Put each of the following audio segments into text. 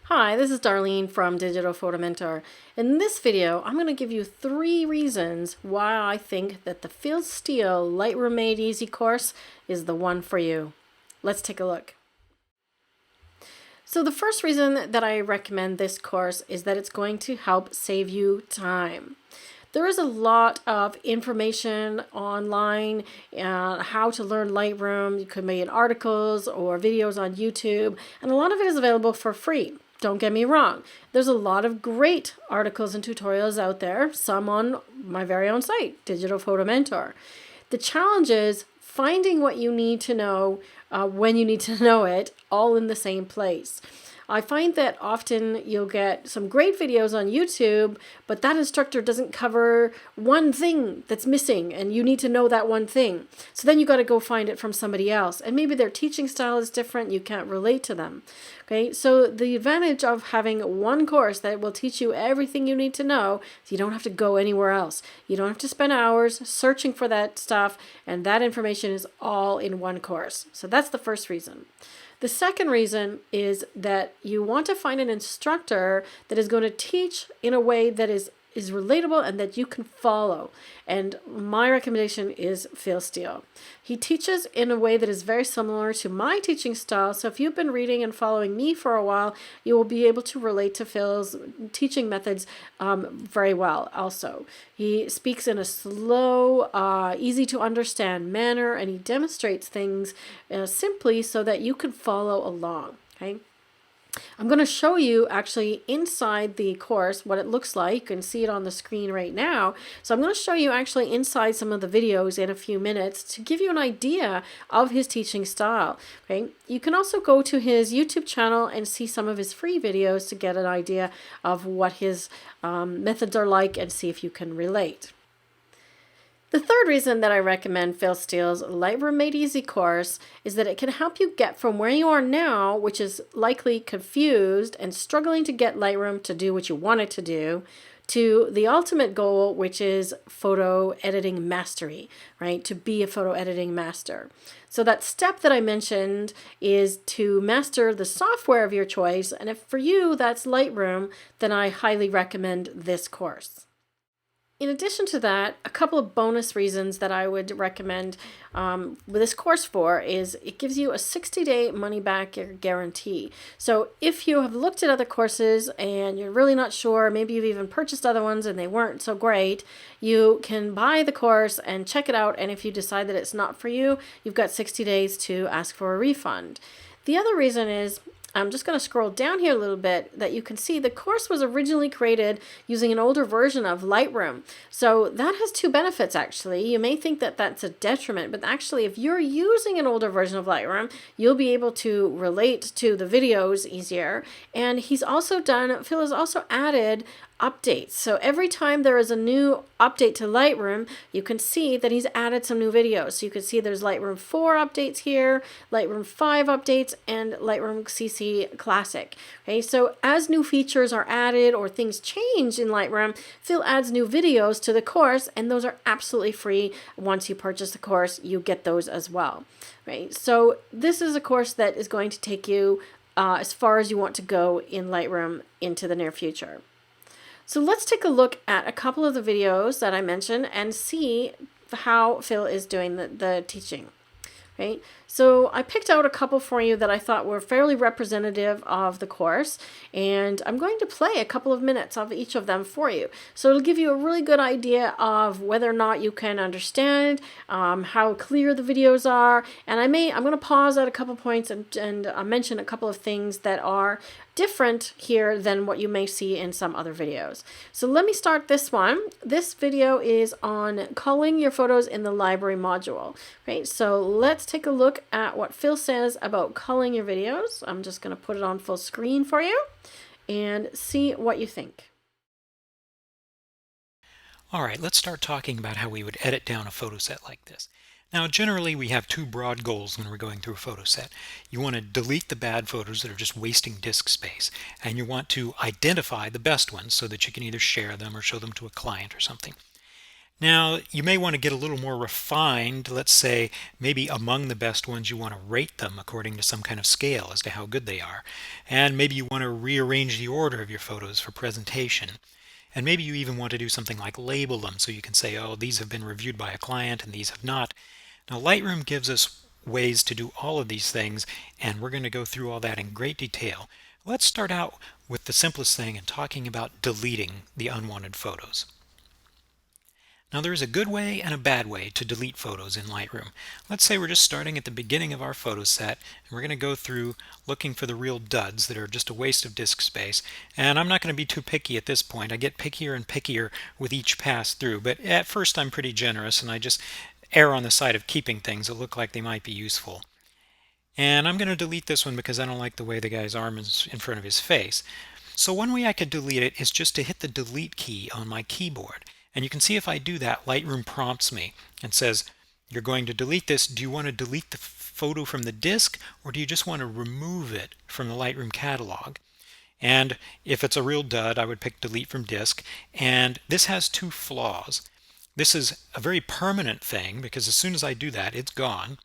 Hi, this is Darlene from Digital Photo Mentor. In this video, I'm going to give you 3 reasons why I think that the Phil Steele Lightroom Made Easy course is the one for you. Let's take a look. So the first reason that I recommend this course is that it's going to help save you time. There is a lot of information online on how to learn Lightroom. You could make articles or videos on YouTube, and a lot of it is available for free. Don't get me wrong. There's a lot of great articles and tutorials out there, some on my very own site, Digital Photo Mentor. The challenge is finding what you need to know when you need to know it, all in the same place. I find that often you'll get some great videos on YouTube, but that instructor doesn't cover one thing that's missing, and you need to know that one thing. So then you got to go find it from somebody else, and maybe their teaching style is different. You can't relate to them. Okay, so the advantage of having one course that will teach you everything you need to know is you don't have to go anywhere else. You don't have to spend hours searching for that stuff, and that information is all in one course. So that's the first reason. The second reason is that you want to find an instructor that is going to teach in a way that is relatable and that you can follow. And my recommendation is Phil Steele. He teaches in a way that is very similar to my teaching style. So if you've been reading and following me for a while, you will be able to relate to Phil's teaching methods very well also. He speaks in a slow, easy to understand manner, and he demonstrates things simply so that you can follow along. Okay. I'm going to show you actually inside the course what it looks like. You can see it on the screen right now. So I'm going to show you actually inside some of the videos in a few minutes to give you an idea of his teaching style. Okay, you can also go to his YouTube channel and see some of his free videos to get an idea of what his methods are like and see if you can relate. The third reason that I recommend Phil Steele's Lightroom Made Easy course is that it can help you get from where you are now, which is likely confused and struggling to get Lightroom to do what you want it to do, to the ultimate goal, which is photo editing mastery, right? To be a photo editing master. So that step that I mentioned is to master the software of your choice. And if for you that's Lightroom, then I highly recommend this course. In addition to that, a couple of bonus reasons that I would recommend this course for is it gives you a 60-day money-back guarantee. So if you have looked at other courses and you're really not sure, maybe you've even purchased other ones and they weren't so great, you can buy the course and check it out. And if you decide that it's not for you, you've got 60 days to ask for a refund. The other reason is, I'm just going to scroll down here a little bit, that you can see the course was originally created using an older version of Lightroom. So that has 2 benefits actually. You may think that that's a detriment, but actually if you're using an older version of Lightroom, you'll be able to relate to the videos easier. And Phil has also added updates. So every time there is a new update to Lightroom, you can see that he's added some new videos. So you can see there's Lightroom 4 updates here, Lightroom 5 updates, and Lightroom CC Classic. Okay, so as new features are added or things change in Lightroom, Phil adds new videos to the course, and those are absolutely free. Once you purchase the course, you get those as well. Right? So this is a course that is going to take you as far as you want to go in Lightroom into the near future. So let's take a look at a couple of the videos that I mentioned and see how Phil is doing the teaching. Right? So I picked out a couple for you that I thought were fairly representative of the course, and I'm going to play a couple of minutes of each of them for you. So it'll give you a really good idea of whether or not you can understand how clear the videos are. And I'm going to pause at a couple points and mention a couple of things that are different here than what you may see in some other videos. So let me start this one. This video is on culling your photos in the library module. Okay, so let's take a look at what Phil says about culling your videos. I'm just going to put it on full screen for you and see what you think. All right, let's start talking about how we would edit down a photo set like this. Now, generally, we have 2 broad goals when we're going through a photo set. You want to delete the bad photos that are just wasting disk space, and you want to identify the best ones so that you can either share them or show them to a client or something. Now, you may want to get a little more refined. Let's say maybe among the best ones, you want to rate them according to some kind of scale as to how good they are. And maybe you want to rearrange the order of your photos for presentation. And maybe you even want to do something like label them so you can say, oh, these have been reviewed by a client and these have not. Now, Lightroom gives us ways to do all of these things, and we're going to go through all that in great detail. Let's start out with the simplest thing and talking about deleting the unwanted photos. Now there's a good way and a bad way to delete photos in Lightroom. Let's say we're just starting at the beginning of our photo set and we're going to go through looking for the real duds that are just a waste of disk space. And I'm not going to be too picky at this point. I get pickier and pickier with each pass through, but at first I'm pretty generous and I just err on the side of keeping things that look like they might be useful. And I'm going to delete this one because I don't like the way the guy's arm is in front of his face. So one way I could delete it is just to hit the delete key on my keyboard. And you can see if I do that, Lightroom prompts me and says, you're going to delete this. Do you want to delete the photo from the disk, or do you just want to remove it from the Lightroom catalog? And if it's a real dud, I would pick delete from disk. And this has two flaws. This is a very permanent thing because as soon as I do that, it's gone.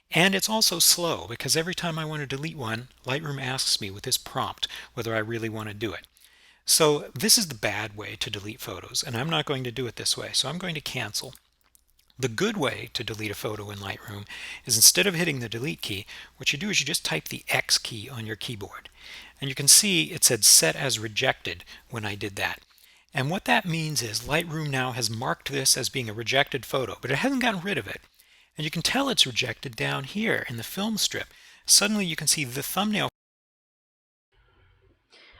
And it's also slow because every time I want to delete one, Lightroom asks me with this prompt whether I really want to do it. So this is the bad way to delete photos, and I'm not going to do it this way, so I'm going to cancel. The good way to delete a photo in Lightroom is instead of hitting the delete key, what you do is you just type the X key on your keyboard. And you can see it said set as rejected when I did that. And what that means is Lightroom now has marked this as being a rejected photo, but it hasn't gotten rid of it. And you can tell it's rejected down here in the film strip. Suddenly you can see the thumbnail.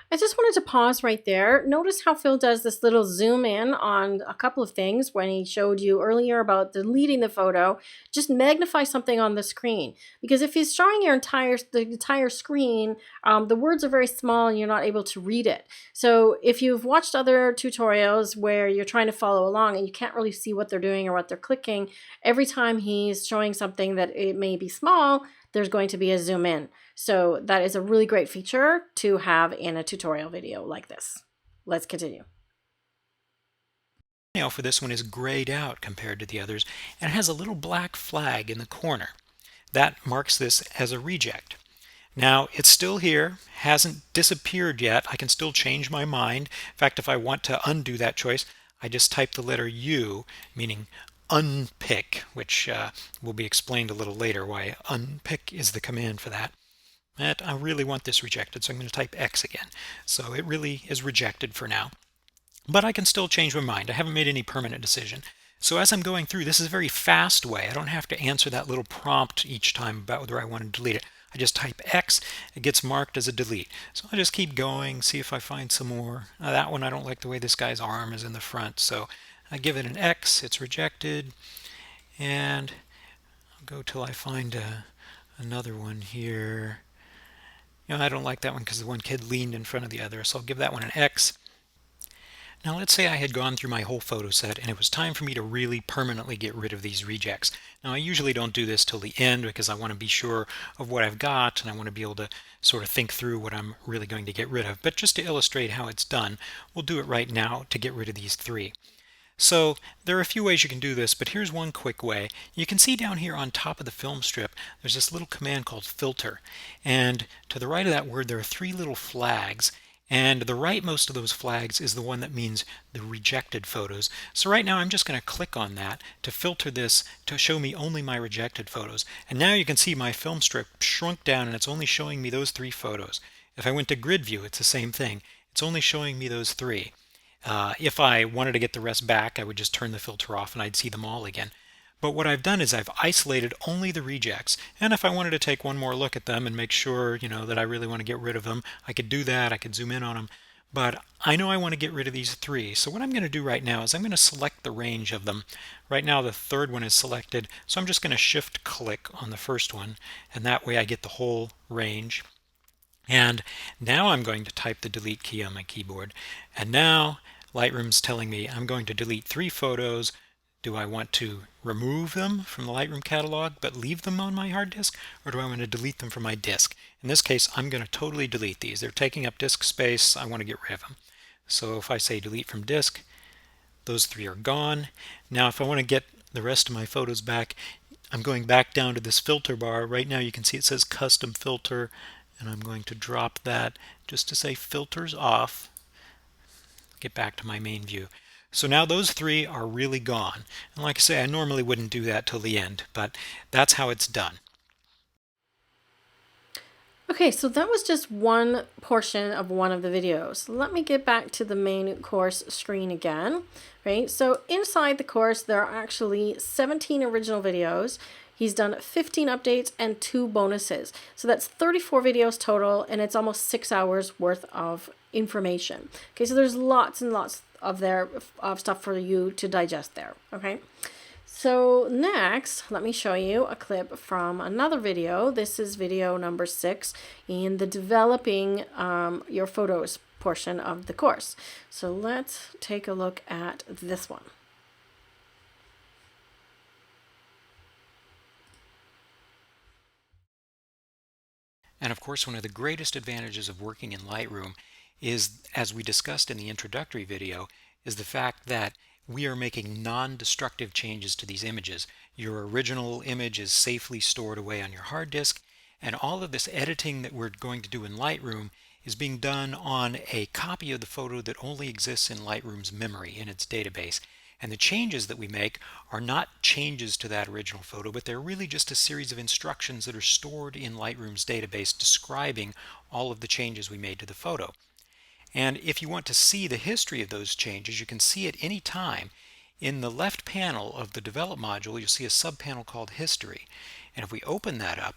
I just wanted to pause right there. Notice how Phil does this little zoom in on a couple of things when he showed you earlier about deleting the photo. Just magnify something on the screen, because if he's showing your the entire screen, the words are very small and you're not able to read it. So if you've watched other tutorials where you're trying to follow along and you can't really see what they're doing or what they're clicking, every time he's showing something that it may be small, there's going to be a zoom in. So that is a really great feature to have in a tutorial video like this. Let's continue. Thumbnail for this one is grayed out compared to the others and has a little black flag in the corner. That marks this as a reject. Now it's still here, hasn't disappeared yet. I can still change my mind. In fact, if I want to undo that choice, I just type the letter U, meaning unpick, which will be explained a little later why unpick is the command for that. And I really want this rejected, so I'm going to type X again. So it really is rejected for now. But I can still change my mind. I haven't made any permanent decision. So as I'm going through, this is a very fast way. I don't have to answer that little prompt each time about whether I want to delete it. I just type X, it gets marked as a delete. So I'll just keep going, see if I find some more. That one, I don't like the way this guy's arm is in the front, so I give it an X, it's rejected. And I'll go till I find another one here. I don't like that one because the one kid leaned in front of the other, so I'll give that one an X. Now let's say I had gone through my whole photo set and it was time for me to really permanently get rid of these rejects. Now I usually don't do this till the end because I want to be sure of what I've got and I want to be able to sort of think through what I'm really going to get rid of. But just to illustrate how it's done, we'll do it right now to get rid of these three. So there are a few ways you can do this, but here's one quick way. You can see down here on top of the film strip, there's this little command called filter. And to the right of that word, there are three little flags. And the rightmost of those flags is the one that means the rejected photos. So right now I'm just going to click on that to filter this to show me only my rejected photos. And now you can see my film strip shrunk down and it's only showing me those three photos. If I went to grid view, it's the same thing. It's only showing me those three. If I wanted to get the rest back, I would just turn the filter off and I'd see them all again. But what I've done is I've isolated only the rejects. And if I wanted to take one more look at them and make sure, that I really want to get rid of them, I could do that. I could zoom in on them. But I know I want to get rid of these three. So what I'm going to do right now is I'm going to select the range of them. Right now the third one is selected. So I'm just going to shift click on the first one. And that way I get the whole range. And now I'm going to type the delete key on my keyboard. And now Lightroom's telling me I'm going to delete three photos. Do I want to remove them from the Lightroom catalog but leave them on my hard disk, or do I want to delete them from my disk? In this case, I'm going to totally delete these. They're taking up disk space. I want to get rid of them. So if I say delete from disk, Those three are gone. Now if I want to get the rest of my photos back, I'm going back down to this filter bar. Right now you can see it says custom filter, and I'm going to drop that just to say filters off. Get back to my main view. So now those three are really gone. And like I say, I normally wouldn't do that till the end, but that's how it's done. Okay, so that was just one portion of one of the videos. Let me get back to the main course screen again, right? So inside the course, there are actually 17 original videos. He's done 15 updates and 2 bonuses. So that's 34 videos total, and it's almost 6 hours worth of information. Okay, so there's lots and lots of stuff for you to digest there, okay? So next, let me show you a clip from another video. This is video number 6 in the developing your photos portion of the course. So let's take a look at this one. And of course, one of the greatest advantages of working in Lightroom is, as we discussed in the introductory video, is the fact that we are making non-destructive changes to these images. Your original image is safely stored away on your hard disk, and all of this editing that we're going to do in Lightroom is being done on a copy of the photo that only exists in Lightroom's memory, in its database. And the changes that we make are not changes to that original photo, but they're really just a series of instructions that are stored in Lightroom's database describing all of the changes we made to the photo. And if you want to see the history of those changes, you can see at any time. In the left panel of the Develop module, you'll see a subpanel called History. And if we open that up,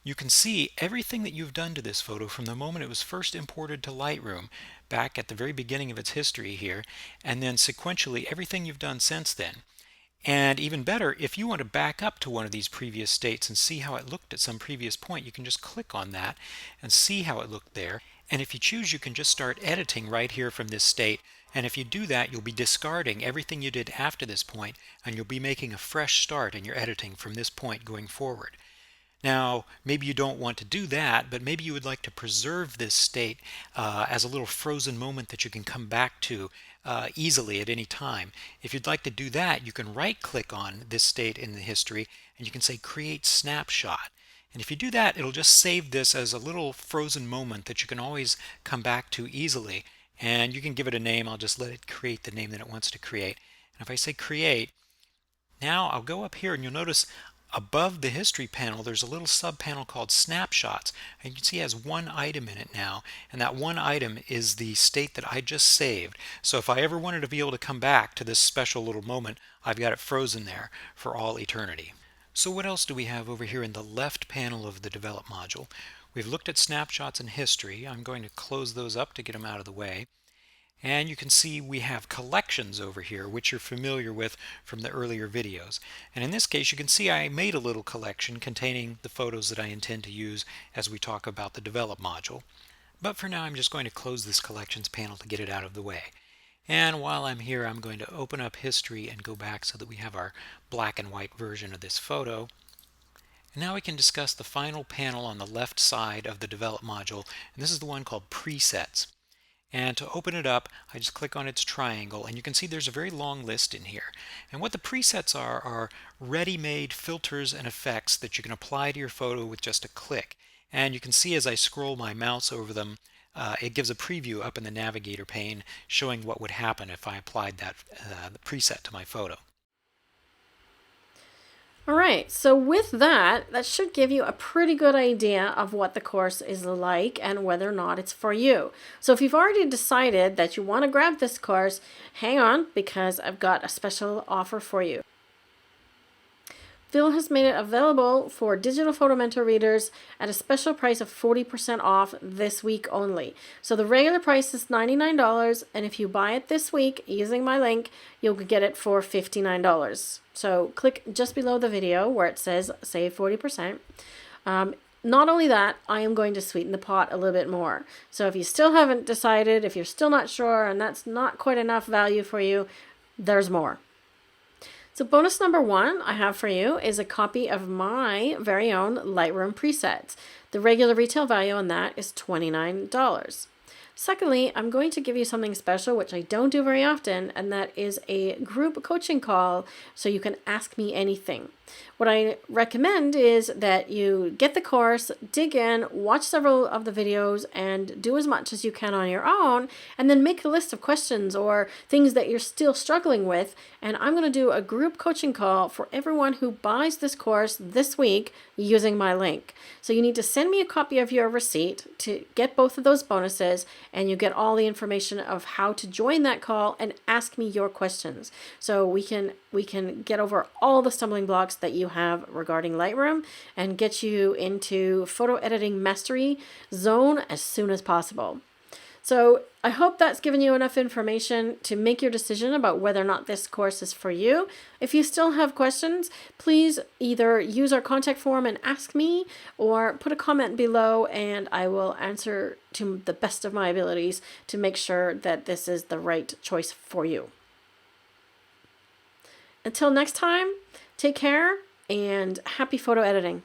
you can see everything that you've done to this photo from the moment it was first imported to Lightroom, back at the very beginning of its history here, and then sequentially everything you've done since then. And even better, if you want to back up to one of these previous states and see how it looked at some previous point, you can just click on that and see how it looked there. And if you choose, you can just start editing right here from this state. And if you do that, you'll be discarding everything you did after this point, and you'll be making a fresh start in your editing from this point going forward. Now, maybe you don't want to do that, but maybe you would like to preserve this state as a little frozen moment that you can come back to easily at any time. If you'd like to do that, you can right-click on this state in the history, and you can say Create Snapshot. And if you do that, it'll just save this as a little frozen moment that you can always come back to easily. And you can give it a name. I'll just let it create the name that it wants to create. And if I say Create, now I'll go up here and you'll notice above the history panel there's a little sub panel called snapshots, and you can see it has one item in it now, and that one item is the state that I just saved. So if I ever wanted to be able to come back to this special little moment, I've got it frozen there for all eternity. So what else do we have over here in the left panel of the Develop module? We've looked at snapshots and history. I'm going to close those up to get them out of the way. And you can see we have collections over here, which you're familiar with from the earlier videos. And in this case, you can see I made a little collection containing the photos that I intend to use as we talk about the Develop module. But for now, I'm just going to close this collections panel to get it out of the way. And while I'm here, I'm going to open up history and go back so that we have our black and white version of this photo. And now we can discuss the final panel on the left side of the Develop module, and this is the one called Presets. And to open it up, I just click on its triangle, and you can see there's a very long list in here. And what the presets are ready-made filters and effects that you can apply to your photo with just a click. And you can see as I scroll my mouse over them, it gives a preview up in the navigator pane showing what would happen if I applied that preset to my photo. All right, so with that, that should give you a pretty good idea of what the course is like and whether or not it's for you. So if you've already decided that you want to grab this course, hang on, because I've got a special offer for you. Phil has made it available for Digital Photo Mentor readers at a special price of 40% off this week only. So the regular price is $99, and if you buy it this week using my link, you'll get it for $59. So click just below the video where it says save 40%. Not only that, I am going to sweeten the pot a little bit more. So if you still haven't decided, if you're still not sure, and that's not quite enough value for you, there's more. So bonus number 1 I have for you is a copy of my very own Lightroom presets. The regular retail value on that is $29. Secondly, I'm going to give you something special, which I don't do very often, and that is a group coaching call so you can ask me anything. What I recommend is that you get the course, dig in, watch several of the videos, and do as much as you can on your own, and then make a list of questions or things that you're still struggling with. And I'm going to do a group coaching call for everyone who buys this course this week using my link. So you need to send me a copy of your receipt to get both of those bonuses, and you get all the information of how to join that call and ask me your questions. So we can get over all the stumbling blocks that you have regarding Lightroom and get you into photo editing mastery zone as soon as possible. So I hope that's given you enough information to make your decision about whether or not this course is for you. If you still have questions, please either use our contact form and ask me, or put a comment below and I will answer to the best of my abilities to make sure that this is the right choice for you. Until next time, take care and happy photo editing.